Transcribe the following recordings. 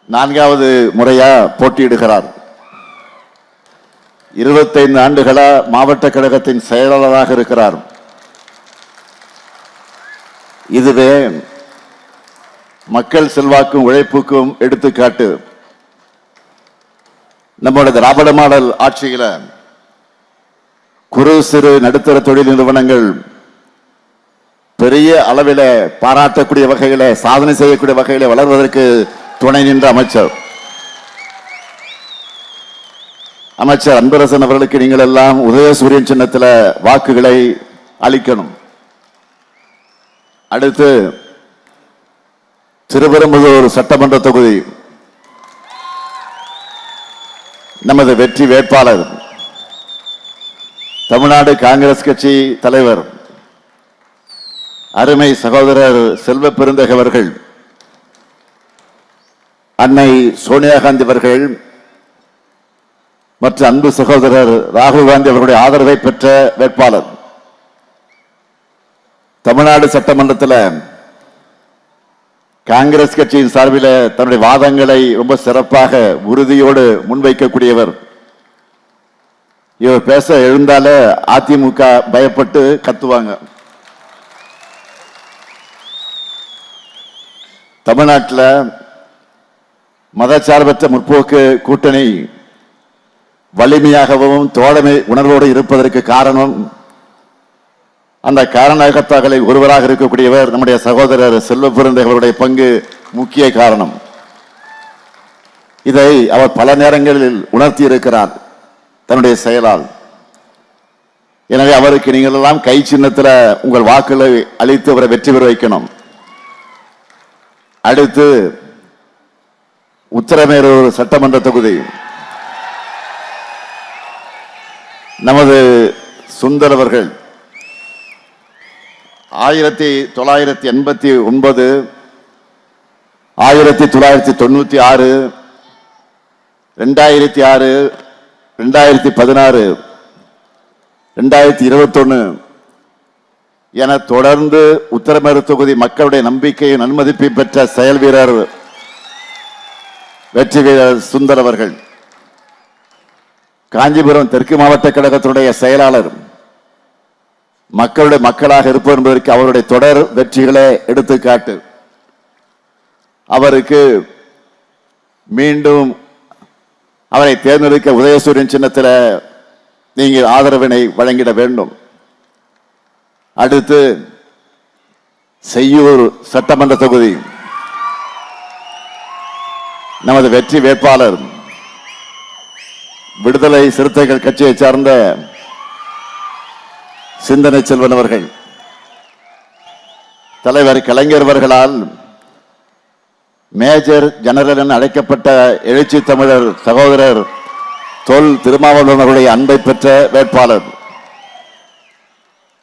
நான்காவது முறையா போட்டியிடுகிறார். 25 ஆண்டுகளா மாவட்ட கழகத்தின் செயலாளராக இருக்கிறார். இதுவே மக்கள் செல்வாக்கும் உழைப்புக்கும் எடுத்துக்காட்டு. நம்முடைய திராவிட மாடல் ஆட்சியில குறு சிறு நடுத்தர தொழில் நிறுவனங்கள் பெரிய அளவில் பாராட்டக்கூடிய வகையில, சாதனை செய்யக்கூடிய வகையில வளர்வதற்கு துணை நின்ற அமைச்சர் அன்பரசன் அவர்களுக்கு நீங்கள் எல்லாம் உதயசூரியன் சின்னத்தில் வாக்குகளை அளிக்கணும். அடுத்து திருப்பெரும்புதூர் சட்டமன்ற தொகுதி நமது வெற்றி வேட்பாளர் தமிழ்நாடு காங்கிரஸ் கட்சி தலைவர் அருமை சகோதரர் செல்வ பெருந்தகை அவர்கள், அன்னை சோனியா காந்தி அவர்கள் மற்றும் அன்பு சகோதரர் ராகுல் காந்தி அவர்களுடைய ஆதரவை பெற்ற வேட்பாளர். தமிழ்நாடு சட்டமன்றத்தில் காங்கிரஸ் கட்சியின் சார்பில் தன்னுடைய வாதங்களை ரொம்ப சிறப்பாக உறுதியோடு முன்வைக்கக்கூடியவர். இவர் பேச எழுந்தாலே அதிமுக பயப்பட்டு கத்துவாங்க. தமிழ்நாட்டில் மதச்சார்பற்ற முற்போக்கு கூட்டணி வலிமையாகவும் தோழமை உணர்வோடு இருப்பதற்கு காரணம், அந்த காரணகர்த்தாக்களில் ஒருவராக இருக்கக்கூடியவர் நம்முடைய சகோதரர் செல்வ பெருந்தகைகளுடைய பங்கு முக்கிய காரணம். இதை அவர் பல நேரங்களில் உணர்த்தி இருக்கிறார் தன்னுடைய செயலால். எனவே அவருக்கு நீங்கள் எல்லாம் கை சின்னத்தில் உங்கள் வாக்குகளை அளித்து அவரை வெற்றி பெற வைக்கணும். அடுத்து உத்தரமேரூர் சட்டமன்ற தொகுதி நமது சுந்தர் அவர்கள் 1989, 1996, 2006, 2016, 2021 என தொடர்ந்து உத்தரமேரூர் தொகுதி மக்களுடைய நம்பிக்கையை நன்மதிப்பை பெற்ற செயல் வீரர் வெற்றி வீரர் சுந்தர் அவர்கள். காஞ்சிபுரம் தெற்கு மாவட்ட கழகத்தினுடைய செயலாளர், மக்களுடைய மக்களாக இருப்பவர் என்பதற்கு அவருடைய தொடர் வெற்றிகளே எடுத்துக்காட்டு. அவருக்கு மீண்டும் அவரை தேர்ந்தெடுக்க உதயசூரியன் சின்னத்தில் நீங்கள் ஆதரவினை வழங்கிட வேண்டும். அடுத்து செய்யூர் சட்டமன்ற தொகுதி நமது வெற்றி வேட்பாளர் விடுதலை சிறுத்தைகள் கட்சியை சார்ந்த சிந்தனை செல்வன் அவர்கள். தலைவர் கலைஞர் அவர்களால் மேஜர் ஜெனரல் என அழைக்கப்பட்ட எழுச்சி தமிழர் சகோதரர் தொல் திருமாவளவன் அவருடைய அன்பை பெற்ற வேட்பாளர்.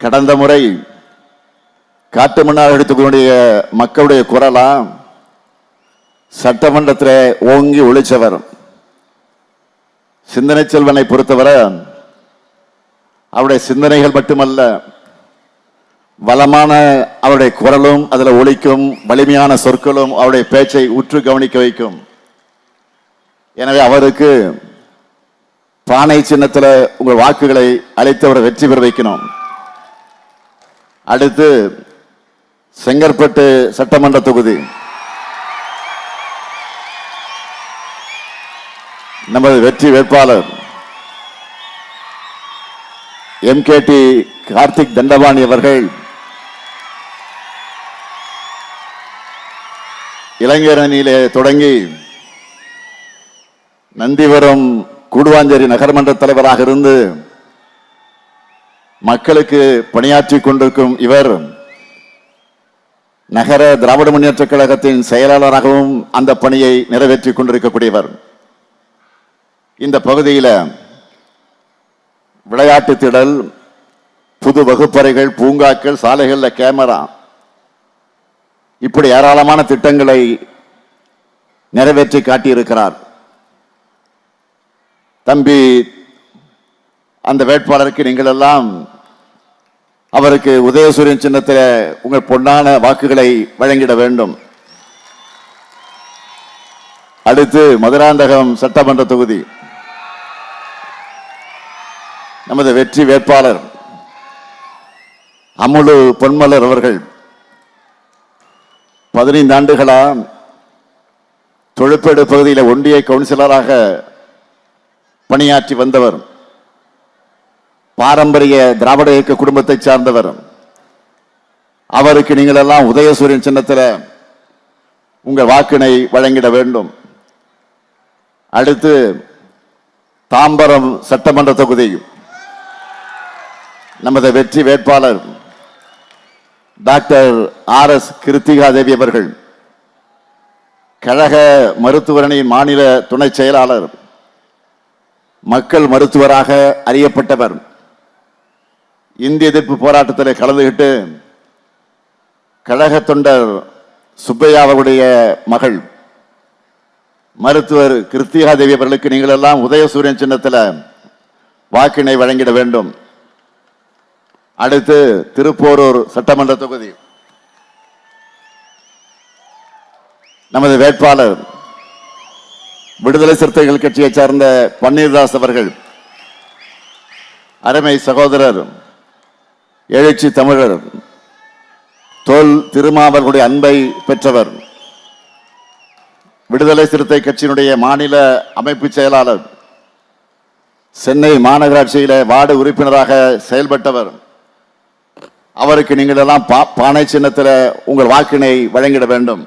கடந்த முறை காட்டு மன்னார் எடுத்துக்கூடிய மக்களுடைய குரலா சட்டமன்றத்தில் ஓங்கி ஒழிச்சவர். சிந்தனை செல்வனை பொறுத்தவரை அவருடைய சிந்தனைகள் மட்டுமல்ல, வளமான அவருடைய குரலும் அதில் ஒலிக்கும், வலிமையான சொற்களும் அவருடைய பேச்சை உற்று கவனிக்க வைக்கும். எனவே அவருக்கு பானை சின்னத்தில் உங்கள் வாக்குகளை அளித்தவரை வெற்றி பெற வைக்கணும். அடுத்து செங்கற்பட்டு சட்டமன்ற தொகுதி நமது வெற்றி வேட்பாளர் MKT கார்த்திக் தண்டபாணி அவர்கள் இளைஞர் அணியிலே தொடங்கி நந்திவரம் கூடுவாஞ்சேரி நகர்மன்ற தலைவராக இருந்து மக்களுக்கு பணியாற்றி கொண்டிருக்கும் இவர் நகர திராவிட முன்னேற்ற கழகத்தின் செயலாளராகவும் அந்த பணியை நிறைவேற்றிக் கொண்டிருக்கக்கூடியவர். இந்த பகுதியில் விளையாட்டு திடல், புது வகுப்பறைகள், பூங்காக்கள், சாலைகளில் கேமரா, இப்படி ஏராளமான திட்டங்களை நிறைவேற்றி காட்டியிருக்கிறார். தம்பி அந்த வேட்பாளருக்கு நீங்கள் எல்லாம் அவருக்கு உதயசூரியன் சின்னத்தில் உங்கள் பொன்னான வாக்குகளை வழங்கிட வேண்டும். அடுத்து மதுராந்தகம் சட்டமன்ற தொகுதி நமது வெற்றி வேட்பாளர் அமுலு பொன்மலர் அவர்கள் 15 ஆண்டுகளா தொழுப்பேடு பகுதியில் ஒன்றிய கவுன்சிலராக பணியாற்றி வந்தவர். பாரம்பரிய திராவிட இயக்க குடும்பத்தை சார்ந்தவர். அவருக்கு நீங்கள் எல்லாம் உதயசூரியன் சின்னத்தில் உங்கள் வாக்கினை வழங்கிட வேண்டும். அடுத்து தாம்பரம் சட்டமன்ற தொகுதி நமது வெற்றி வேட்பாளர் டாக்டர் RS கிருத்திகா தேவி அவர்கள் கழக மருத்துவரணியின் மாநில துணை செயலாளர், மக்கள் மருத்துவராக அறியப்பட்டவர். இந்திய எதிர்ப்பு போராட்டத்தில் கலந்துகிட்டு கழக தொண்டர் சுப்பையா அவருடைய மகள் மருத்துவர் கிருத்திகா தேவி அவர்களுக்கு நீங்கள் எல்லாம் உதயசூரியன் சின்னத்தில் வாக்கினை வழங்கிட வேண்டும். அடுத்து திருப்போரூர் சட்டமன்ற தொகுதி நமது வேட்பாளர் விடுதலை சிறுத்தைகள் கட்சியை சார்ந்த பன்னீர்தாஸ் அவர்கள், அருமை சகோதரர் எழுச்சி தமிழர் தொல் திருமாவர்களுடைய அன்பை பெற்றவர். விடுதலை சிறுத்தை கட்சியினுடைய மாநில அமைப்பு செயலாளர், சென்னை மாநகராட்சியில வார்டு உறுப்பினராக செயல்பட்டவர். அவருக்கு நீங்கள் எல்லாம் பானை சின்னத்தில் உங்கள் வாக்கினை வழங்கிட வேண்டும்.